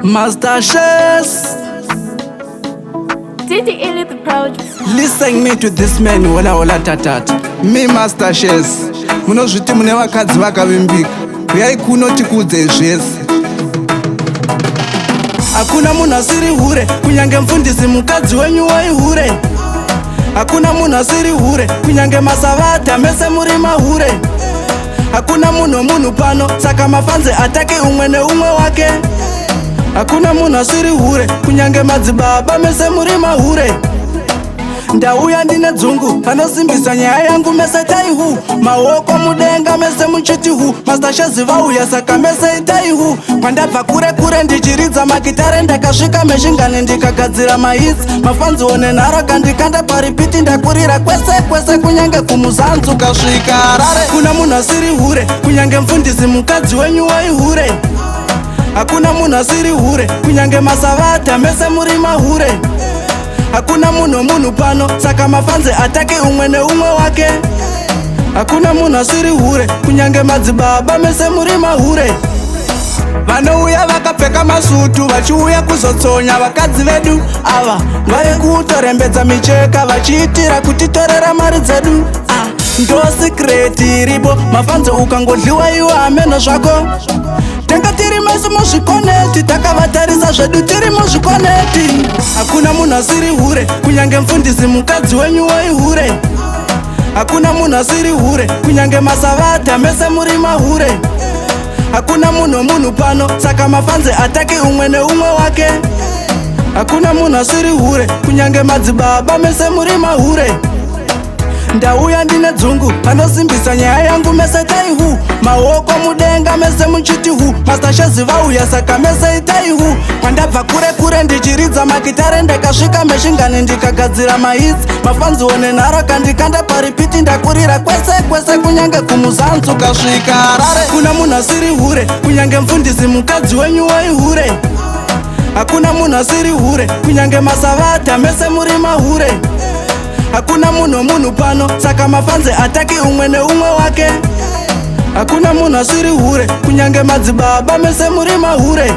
Master Chess. Did you the proud? Listen me to this man wala wala tatata. Me Master Chess. Munozviti mune vakadzi vakavimbika. Uyai kuno tikudze zvese. Hakuna munhu asiri hure, kunyange mfundisi mukadzi wenyu waihure. Hakuna munhu asiri hure, kunyange masavata mese muri mahure. Hakuna munhu pano, saka mafanze atake umwe neumwe wake. Hakuna munhu asiri hure, kunyange madzibaba mese muri mahure. Ndauya ndine dzungu, panosimbisa nyaya yangu mese taihu. Maoko mudenga mese muchiti hu. Master Chess vauya saka mese itaihu. Kwandabva kure kure ndichiridza magitare, ndakasvika meshingani ndikagadzira mahits. Mafanzi one nharo kandikanda paripiti, ndakurira kwese kwese kunyange kumuzanzu kasvika Harare. Kuna munhu asiri hure, kunyange mfundisi mukadzi wenyu waihure. Hakuna munhu asiri hure, kunyange masavata mese muri mahure. Hakuna munhu pano, saka mafanze atake umwe neumwe wake. Hakuna munhu asiri hure, kunyange madzibaba mese muri mahure. Vanouya vakapfeka masutu, vachiuya kuzotsonya vakadzi vedu ava. Vave kutorembedza micheka, vachiitira kutitorera mari dzedu. Ndo sikreti iripo, mafanze ukangodliwa iwe hameno zvako. Tenga tiri mesu muzvikoneti, takavatarisa zvedu tiri muzvikoneti. Hakuna munhu asiri hure, kunyange mfundisi mukadzi wenyu waihure. Hakuna munhu asiri hure, kunyange masavata mese muri mahure. Hakuna munhu pano, saka mafanze atake umwe neumwe wake. Hakuna munhu asiri hure, kunyange madzibaba mese muri mahure. Ndauya ndine dzungu, panosimbisa nyaya yangu mese taihu. Maoko mudenga mese muchiti hu. Master Chess vauya saka mese itaihu. Kwandabva kure kure ndichiridza magitare, ndakasvika meshingani ndikagadzira mahits. Mafanzi one nharo kandikanda paripiti, ndakurira kwese kwese kunyange kumuzanzu kasvika Harare. Kuna munhu asiri hure, kunyange mfundisi mukadzi wenyu waihure. Hakuna munhu asiri hure, kunyange masavata mese muri mahure. Hakuna munhu pano, saka mafanze atake umwe neumwe wake. Hakuna munhu asiri hure, kunyange madzibaba mese muri mahure.